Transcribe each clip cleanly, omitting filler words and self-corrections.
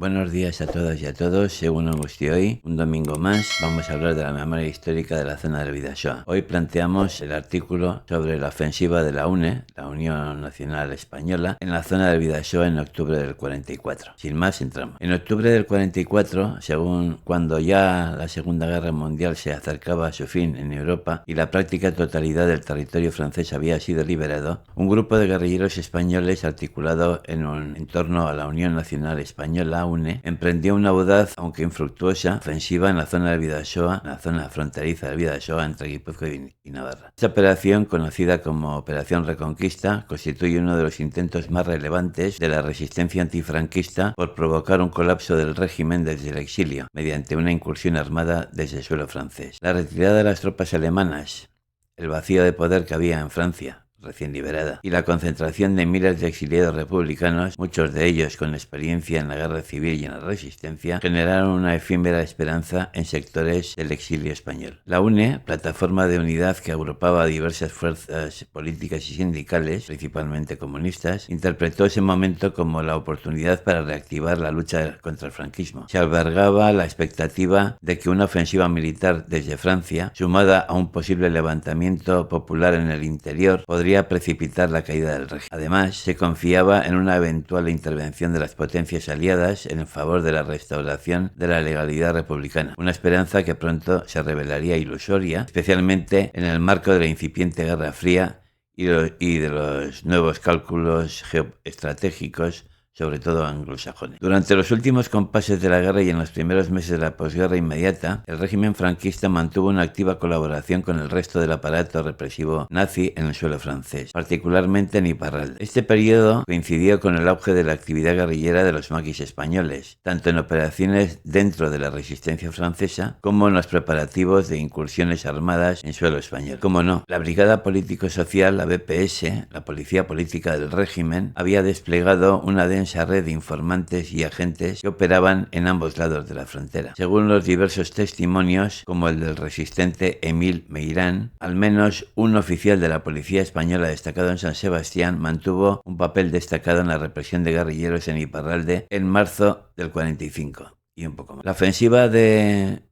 Buenos días a todas y a todos, según Agustí hoy, un domingo más, vamos a hablar de la memoria histórica de la zona del Bidasoa. Hoy planteamos el artículo sobre la ofensiva de la UNE, la Unión Nacional Española, en la zona del Bidasoa en octubre del 44. Sin más, entramos. En octubre del 44, según cuando ya la Segunda Guerra Mundial se acercaba a su fin en Europa y la práctica totalidad del territorio francés había sido liberado, un grupo de guerrilleros españoles articulado en torno a la Unión Nacional Española, UNE, emprendió una audaz, aunque infructuosa, ofensiva en la zona del Bidasoa, en la zona fronteriza del Bidasoa entre Guipúzcoa y Navarra. Esta operación, conocida como Operación Reconquista, constituye uno de los intentos más relevantes de la resistencia antifranquista por provocar un colapso del régimen desde el exilio, mediante una incursión armada desde el suelo francés. La retirada de las tropas alemanas, el vacío de poder que había en Francia, recién liberada, y la concentración de miles de exiliados republicanos, muchos de ellos con experiencia en la guerra civil y en la resistencia, generaron una efímera esperanza en sectores del exilio español. La UNE, plataforma de unidad que agrupaba a diversas fuerzas políticas y sindicales, principalmente comunistas, interpretó ese momento como la oportunidad para reactivar la lucha contra el franquismo. Se albergaba la expectativa de que una ofensiva militar desde Francia, sumada a un posible levantamiento popular en el interior, podría precipitar la caída del régimen. Además, se confiaba en una eventual intervención de las potencias aliadas en favor de la restauración de la legalidad republicana, una esperanza que pronto se revelaría ilusoria, especialmente en el marco de la incipiente Guerra Fría y de los nuevos cálculos geoestratégicos, sobre todo anglosajones. Durante los últimos compases de la guerra y en los primeros meses de la posguerra inmediata, el régimen franquista mantuvo una activa colaboración con el resto del aparato represivo nazi en el suelo francés, particularmente en Iparralde. Este periodo coincidió con el auge de la actividad guerrillera de los maquis españoles, tanto en operaciones dentro de la resistencia francesa como en los preparativos de incursiones armadas en suelo español. Como no, la Brigada Político-Social, la BPS, la Policía Política del régimen, había desplegado una densa red de informantes y agentes que operaban en ambos lados de la frontera. Según los diversos testimonios, como el del resistente Emil Meirán, al menos un oficial de la policía española destacado en San Sebastián mantuvo un papel destacado en la represión de guerrilleros en Iparralde en marzo del 45 y un poco más. La ofensiva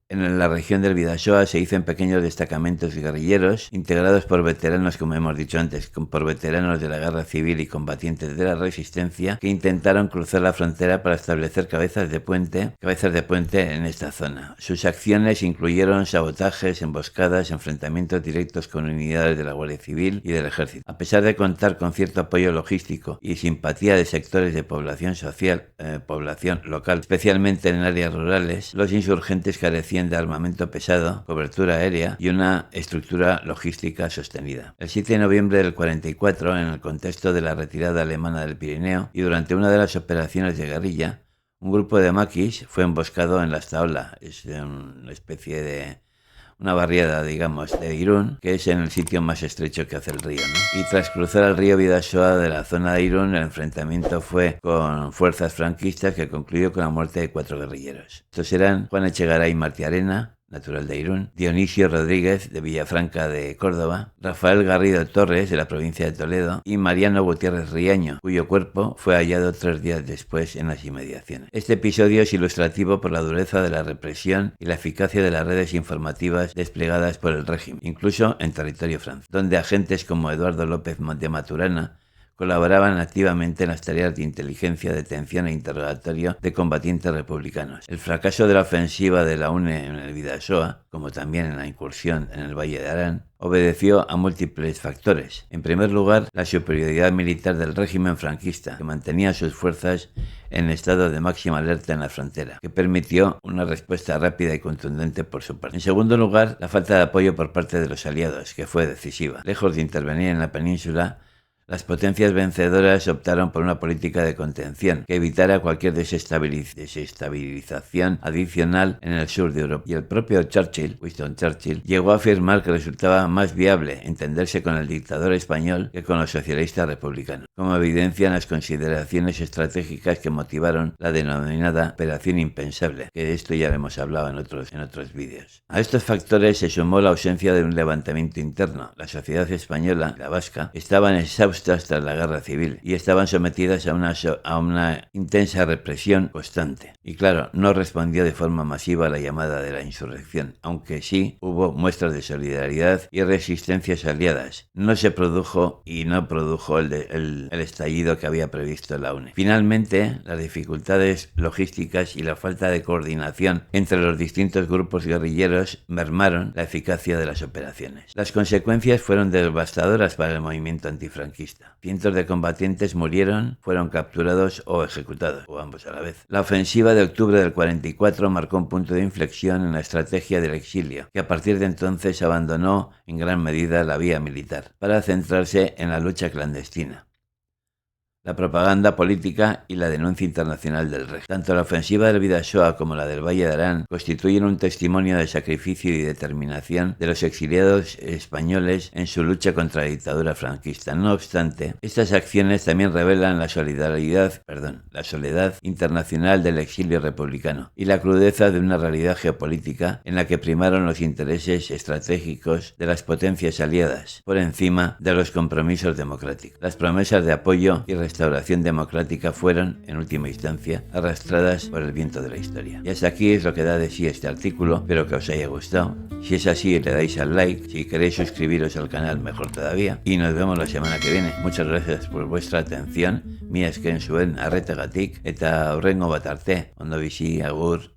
en la región del Bidasoa se hizo en pequeños destacamentos guerrilleros integrados por veteranos, como hemos dicho antes, por veteranos de la guerra civil y combatientes de la resistencia que intentaron cruzar la frontera para establecer cabezas de puente en esta zona. Sus acciones incluyeron sabotajes, emboscadas, enfrentamientos directos con unidades de la Guardia Civil y del Ejército. A pesar de contar con cierto apoyo logístico y simpatía de sectores de población local, especialmente en áreas rurales, los insurgentes carecían de armamento pesado, cobertura aérea y una estructura logística sostenida. El 7 de noviembre del 44, en el contexto de la retirada alemana del Pirineo y durante una de las operaciones de guerrilla, un grupo de maquis fue emboscado en la Estaola, es una especie de una barriada, digamos, de Irún, que es en el sitio más estrecho que hace el río, ¿no? Y tras cruzar el río Bidasoa de la zona de Irún, el enfrentamiento fue con fuerzas franquistas que concluyó con la muerte de 4 guerrilleros. Estos eran Juan Echegaray Martiarena, natural de Irún, Dionisio Rodríguez, de Villafranca de Córdoba, Rafael Garrido Torres, de la provincia de Toledo, y Mariano Gutiérrez Riaño, cuyo cuerpo fue hallado 3 días después en las inmediaciones. Este episodio es ilustrativo por la dureza de la represión y la eficacia de las redes informativas desplegadas por el régimen, incluso en territorio francés, donde agentes como Eduardo López de Maturana colaboraban activamente en las tareas de inteligencia, detención e interrogatorio de combatientes republicanos. El fracaso de la ofensiva de la UNE en el Bidasoa, como también en la incursión en el Valle de Arán, obedeció a múltiples factores. En primer lugar, la superioridad militar del régimen franquista, que mantenía sus fuerzas en estado de máxima alerta en la frontera, que permitió una respuesta rápida y contundente por su parte. En segundo lugar, la falta de apoyo por parte de los aliados, que fue decisiva. Lejos de intervenir en la península, las potencias vencedoras optaron por una política de contención que evitara cualquier desestabilización adicional en el sur de Europa. Y el propio Winston Churchill, llegó a afirmar que resultaba más viable entenderse con el dictador español que con los socialistas republicanos, como evidencian las consideraciones estratégicas que motivaron la denominada Operación Impensable, que de esto ya hemos hablado en otros vídeos. A estos factores se sumó la ausencia de un levantamiento interno. La sociedad española, la vasca, estaba en exhausta exhaustas tras la guerra civil y estaban sometidas a una intensa represión constante. Y claro, no respondió de forma masiva a la llamada de la insurrección, aunque sí hubo muestras de solidaridad y resistencias aliadas. No se produjo el estallido que había previsto la UNE. Finalmente, las dificultades logísticas y la falta de coordinación entre los distintos grupos guerrilleros mermaron la eficacia de las operaciones. Las consecuencias fueron devastadoras para el movimiento antifranquista. Cientos de combatientes murieron, fueron capturados o ejecutados, o ambos a la vez. La ofensiva de octubre del 44 marcó un punto de inflexión en la estrategia del exilio, que a partir de entonces abandonó en gran medida la vía militar, para centrarse en la lucha clandestina, la propaganda política y la denuncia internacional del régimen. Tanto la ofensiva del Bidasoa como la del Valle de Arán constituyen un testimonio de sacrificio y determinación de los exiliados españoles en su lucha contra la dictadura franquista. No obstante, estas acciones también revelan la soledad internacional del exilio republicano y la crudeza de una realidad geopolítica en la que primaron los intereses estratégicos de las potencias aliadas por encima de los compromisos democráticos. Las promesas de apoyo y restauración democrática fueron, en última instancia, arrastradas por el viento de la historia. Y hasta aquí es lo que da de sí este artículo, espero que os haya gustado. Si es así, le dais al like, si queréis suscribiros al canal, mejor todavía, y nos vemos la semana que viene. Muchas gracias por vuestra atención, mi esken zuen arretagatik, eta hurrengo bat arte, ondo bizi, agur.